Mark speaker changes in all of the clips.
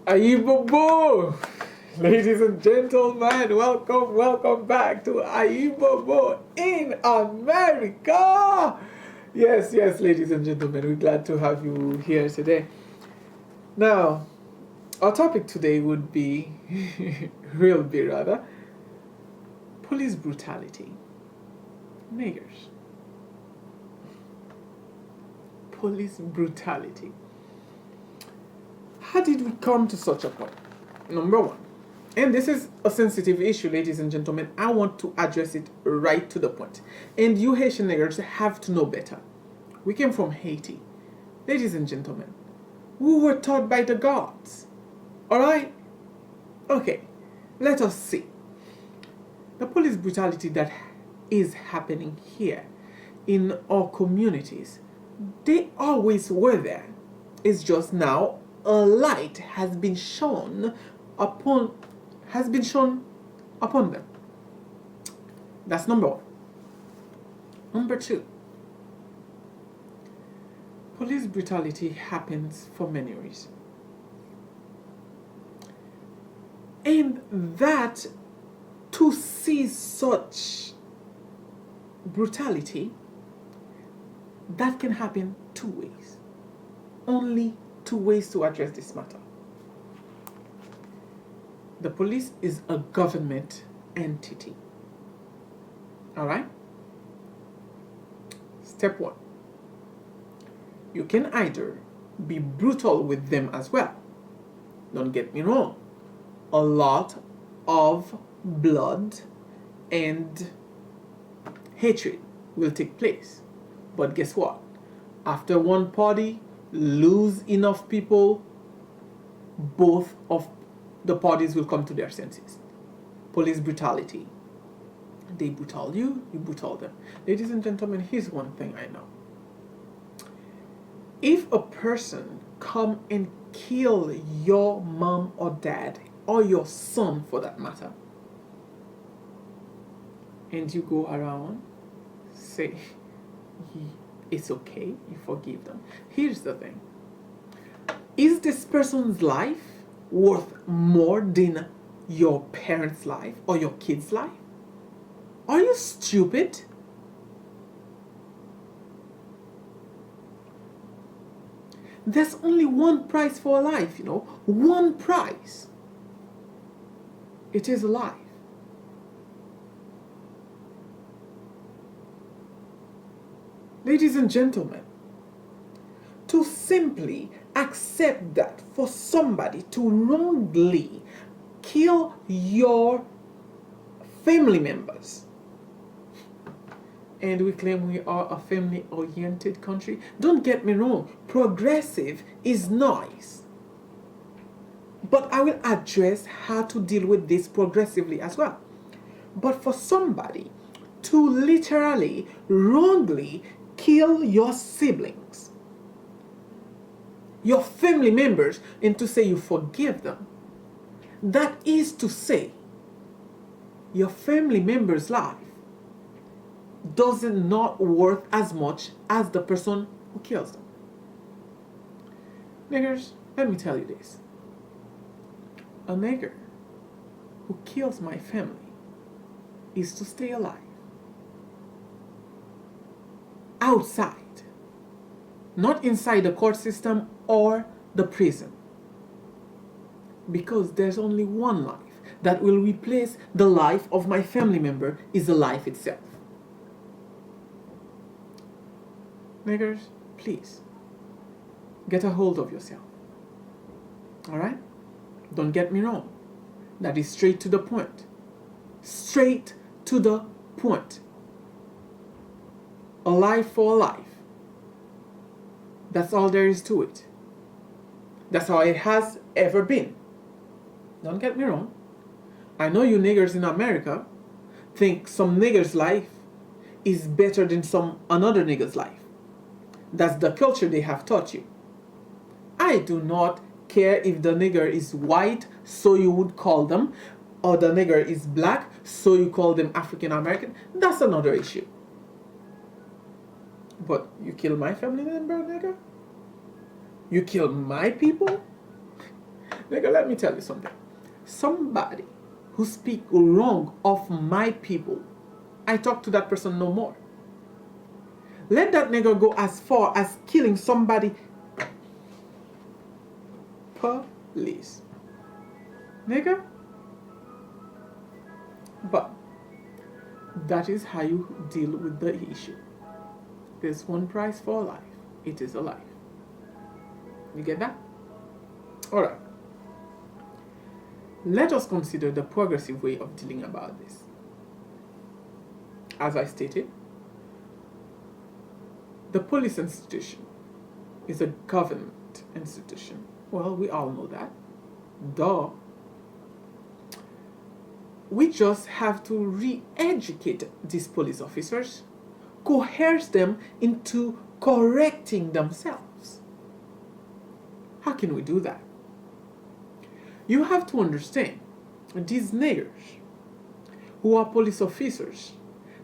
Speaker 1: Ayibobo! Ladies and gentlemen, welcome back to Ayibobo in America! Yes, ladies and gentlemen, we're glad to have you here today. Now, our topic today would be, police brutality. Niggers. Police brutality. How did we come to such a point? Number one, and this is a sensitive issue, ladies and gentlemen. I want to address it right to the point. And you Haitian niggers have to know better. We came from Haiti. Ladies and gentlemen, we were taught by the gods. Alright? Okay, let us see. The police brutality that is happening here in our communities, they always were there. It's just now a light has been shown upon them. That's number one. Number two, police brutality happens for many reasons. And that to see such brutality, that can happen two ways. Only two ways to address this matter. The police is a government entity. Alright? Step one. You can either be brutal with them as well. Don't get me wrong. A lot of blood and hatred will take place. But guess what? After one party lose enough people, both of the parties will come to their senses. Police brutality. They brutal you, you brutal them. Ladies and gentlemen, here's one thing I know. If a person come and kill your mom or dad, or your son for that matter, and you go around say it's okay, you forgive them. Here's the thing. Is this person's life worth more than your parents' life or your kid's life? Are you stupid? There's only one price for a life, one price. It is life. Ladies and gentlemen, to simply accept that for somebody to wrongly kill your family members, and we claim we are a family-oriented country. Don't get me wrong, progressive is nice. But I will address how to deal with this progressively as well. But for somebody to literally, wrongly kill your siblings, your family members, and to say you forgive them, that is to say your family member's life doesn't not worth as much as the person who kills them. Niggers, let me tell you this. A nigger who kills my family is to stay alive. Outside. Not inside the court system or the prison. Because there's only one life that will replace the life of my family member is the life itself. Niggers, please, get a hold of yourself. Alright? Don't get me wrong. That is straight to the point. Straight to the point. A life for a life. That's all there is to it. That's how it has ever been. Don't get me wrong. I know you niggers in America think some nigger's life is better than another nigger's life. That's the culture they have taught you. I do not care if the nigger is white, so you would call them, or the nigger is black, so you call them African American. That's another issue. But you kill my family member, nigga? You kill my people? Nigga, let me tell you something. Somebody who speak wrong of my people, I talk to that person no more. Let that nigga go as far as killing somebody. Police. Nigga? But that is how you deal with the issue. There's one price for life. It is a life. You get that? Alright. Let us consider the progressive way of dealing about this. As I stated, the police institution is a government institution. Well, we all know that. Duh. We just have to re-educate these police officers, coerce them into correcting themselves. How can we do that? You have to understand, these niggers who are police officers,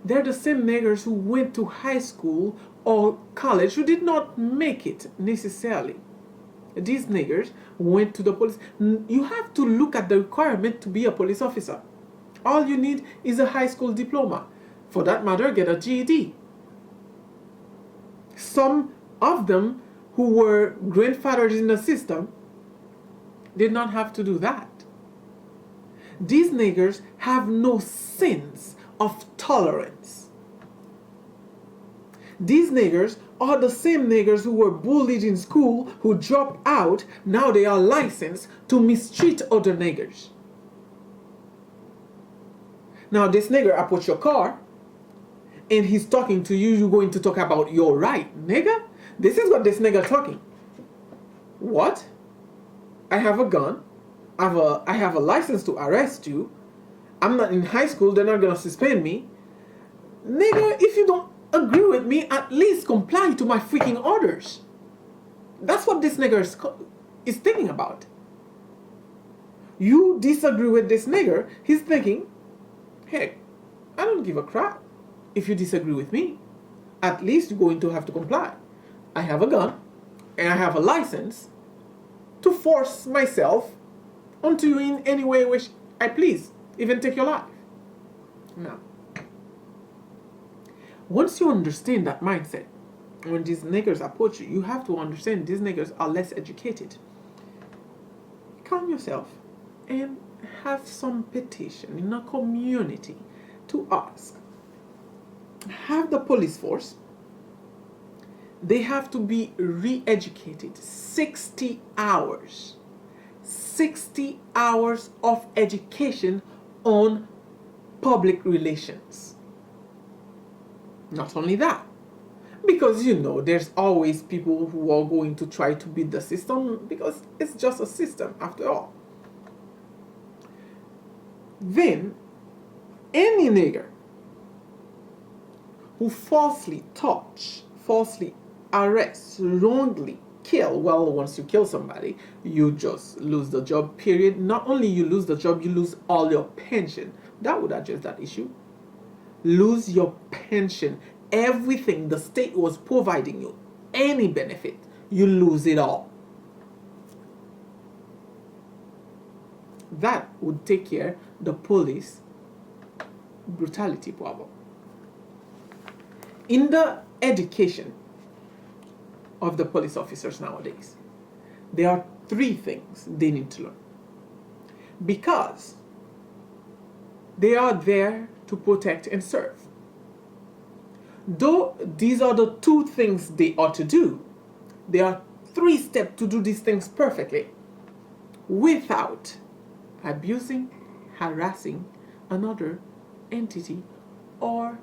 Speaker 1: they're the same niggers who went to high school or college who did not make it necessarily. These niggers went to the police. You have to look at the requirement to be a police officer. All you need is a high school diploma. For that matter, get a GED. Some of them who were grandfathers in the system did not have to do that. These niggers have no sense of tolerance. These niggers are the same niggers who were bullied in school, who dropped out. Now they are licensed to mistreat other niggers. Now this nigger approach your car and he's talking to you, you're going to talk about your right, nigga? This is what this nigger talking. What? I have a gun. I have a license to arrest you. I'm not in high school. They're not going to suspend me. Nigga, if you don't agree with me, at least comply to my freaking orders. That's what this nigger is thinking about. You disagree with this nigger, he's thinking, heck, I don't give a crap if you disagree with me. At least you're going to have to comply. I have a gun and I have a license to force myself onto you in any way which I please, even take your life. Now, once you understand that mindset, when these niggers approach you, you have to understand these niggers are less educated. Calm yourself and have some petition in a community to ask. Have the police force, they have to be re-educated 60 hours. 60 hours of education on public relations. Not only that, because you know there's always people who are going to try to beat the system because it's just a system after all. Then, any nigger who falsely touch, falsely arrest, wrongly kill, well, once you kill somebody, you just lose the job, period. Not only you lose the job, you lose all your pension. That would address that issue. Lose your pension. Everything the state was providing you, any benefit, you lose it all. That would take care the police brutality problem. In the education of the police officers nowadays, there are 3 things they need to learn. Because they are there to protect and serve. Though these are the 2 things they ought to do, there are 3 steps to do these things perfectly without abusing, harassing another entity or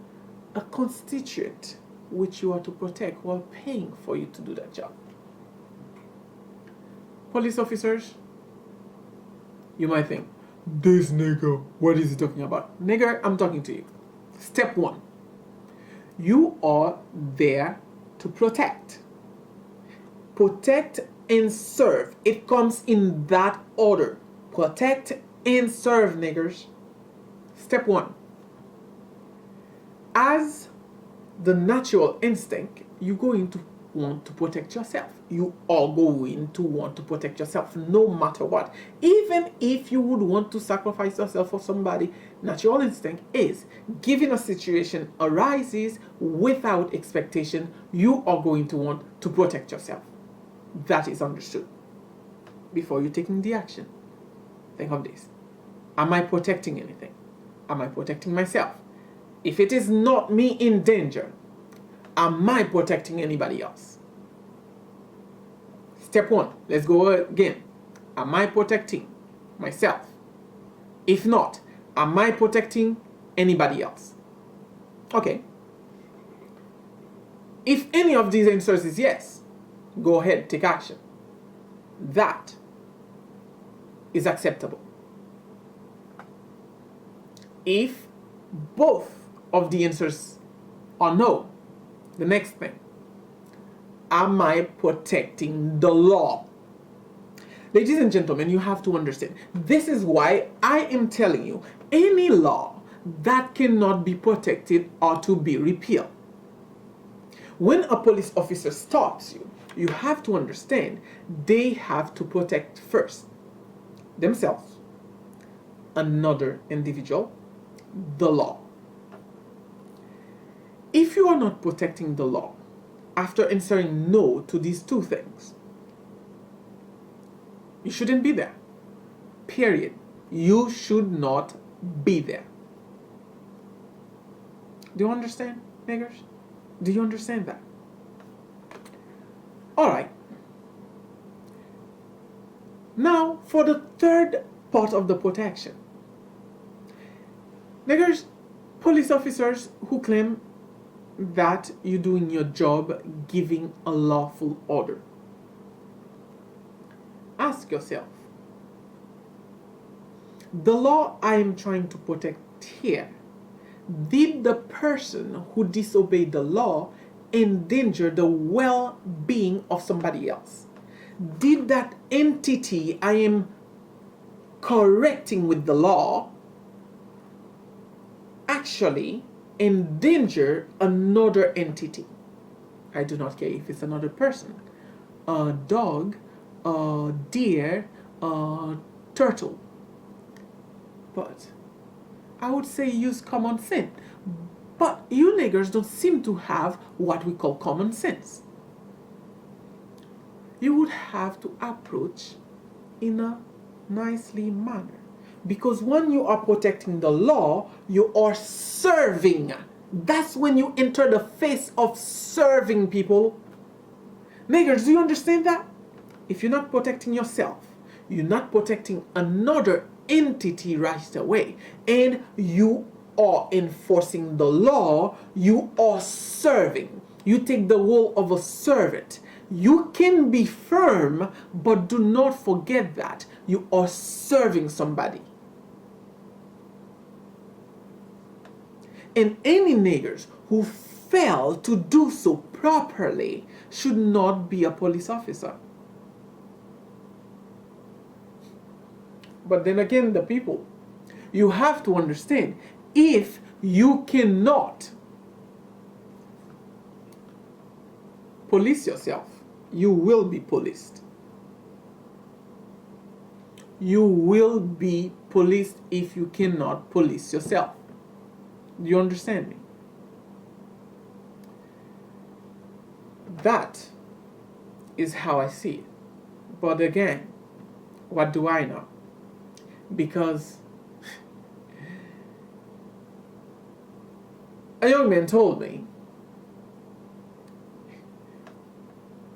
Speaker 1: a constituent which you are to protect while paying for you to do that job. Police officers, you might think, this nigger, what is he talking about? Nigger, I'm talking to you. Step 1. You are there to protect. Protect and serve. It comes in that order. Protect and serve, niggers. Step one. As the natural instinct, you're going to want to protect yourself. You are going to want to protect yourself no matter what. Even if you would want to sacrifice yourself for somebody, natural instinct is, given a situation arises without expectation, you are going to want to protect yourself. That is understood. Before you're taking the action, think of this. Am I protecting anything? Am I protecting myself? If it is not me in danger, am I protecting anybody else? Step one, let's go again. Am I protecting myself? If not, am I protecting anybody else? Okay. If any of these answers is yes, go ahead, take action. That is acceptable. If both of the answers are no, the next thing, am I protecting the law? Ladies and gentlemen, you have to understand, this is why I am telling you, any law that cannot be protected are to be repealed. When a police officer stops you, you have to understand they have to protect first themselves, another individual, the law. If you are not protecting the law, after answering no to these two things, you shouldn't be there. Period. You should not be there. Do you understand, niggers? Do you understand that? Alright. Now, for the third part of the protection. Niggers, police officers who claim that you're doing your job giving a lawful order. Ask yourself, the law I am trying to protect here, did the person who disobeyed the law endanger the well-being of somebody else? Did that entity I am correcting with the law actually endanger another entity? I do not care if it's another person, a dog, a deer, a turtle. But I would say use common sense. But you niggers don't seem to have what we call common sense. You would have to approach in a nicely manner. Because when you are protecting the law, you are serving. That's when you enter the phase of serving people. Niggers, do you understand that? If you're not protecting yourself, you're not protecting another entity right away, and you are enforcing the law, you are serving. You take the role of a servant. You can be firm, but do not forget that you are serving somebody. And any niggers who fail to do so properly should not be a police officer. But then again, the people, you have to understand, if you cannot police yourself, you will be policed. You will be policed if you cannot police yourself. Do you understand me? That is how I see it. But again, what do I know? Because a young man told me,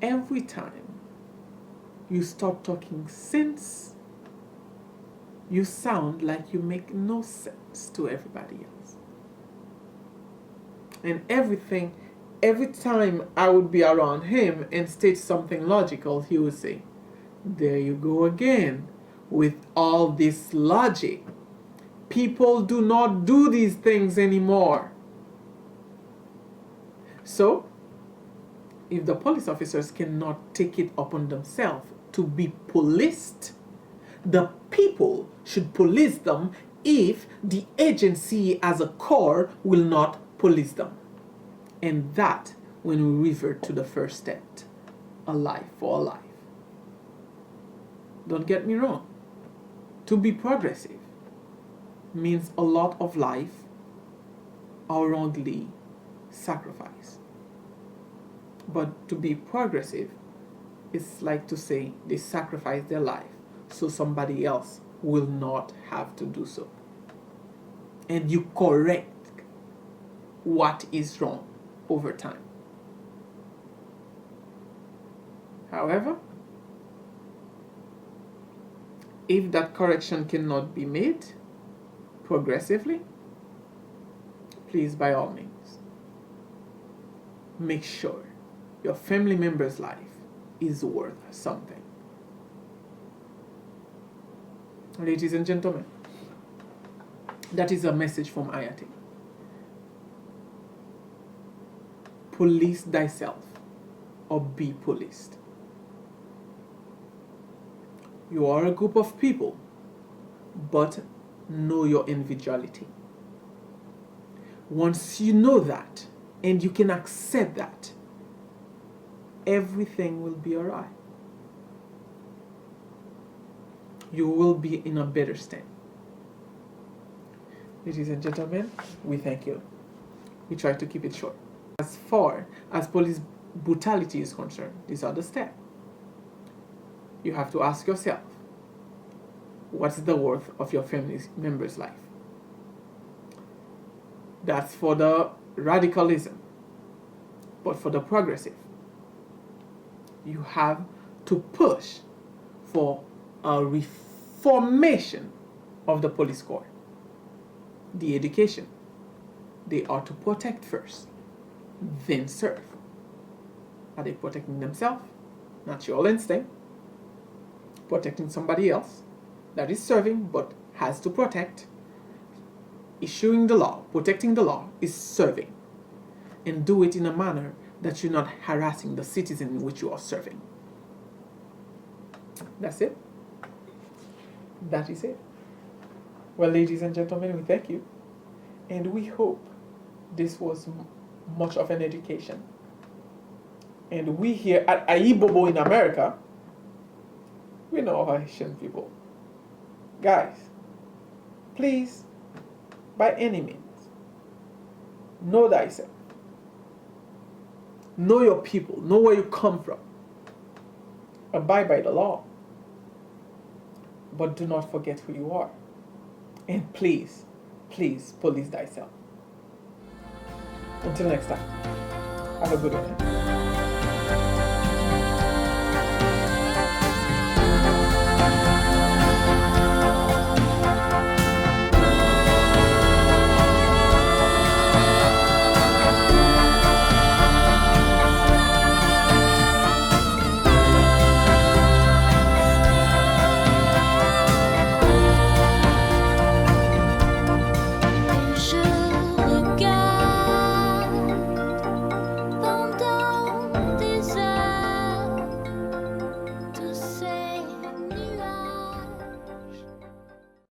Speaker 1: every time you start talking sense, you sound like you make no sense to everybody else. And every time I would be around him and state something logical, he would say, there you go again with all this logic. People do not do these things anymore. So, if the police officers cannot take it upon themselves to be policed, the people should police them if the agency as a core will not police them. And that when we revert to the first step, a life for a life. Don't get me wrong. To be progressive means a lot of life are wrongly sacrificed. But to be progressive is like to say they sacrifice their life so somebody else will not have to do so. And you correct what is wrong over time. However, if that correction cannot be made progressively, please, by all means, make sure your family member's life is worth something. Ladies and gentlemen, that is a message from Ayati. Police thyself or be policed. You are a group of people, but know your individuality. Once you know that and you can accept that, everything will be alright. You will be in a better state. Ladies and gentlemen, we thank you. We try to keep it short. As far as police brutality is concerned, these are the steps. You have to ask yourself, what's the worth of your family member's life? That's for the radicalism. But for the progressive, you have to push for a reformation of the police corps. The education. They are to protect first, then serve. Are they protecting themselves? Natural instinct. Protecting somebody else that is serving but has to protect. Issuing the law, protecting the law is serving. And do it in a manner that you're not harassing the citizen in which you are serving. That's it. That is it. Well, ladies and gentlemen, we thank you. And we hope this was much of an education. And we here at Ayibobo in America, we know our Haitian people. Guys, please, by any means, know thyself. Know your people. Know where you come from. Abide by the law. But do not forget who you are. And please, please police thyself. Until next time, have a good one.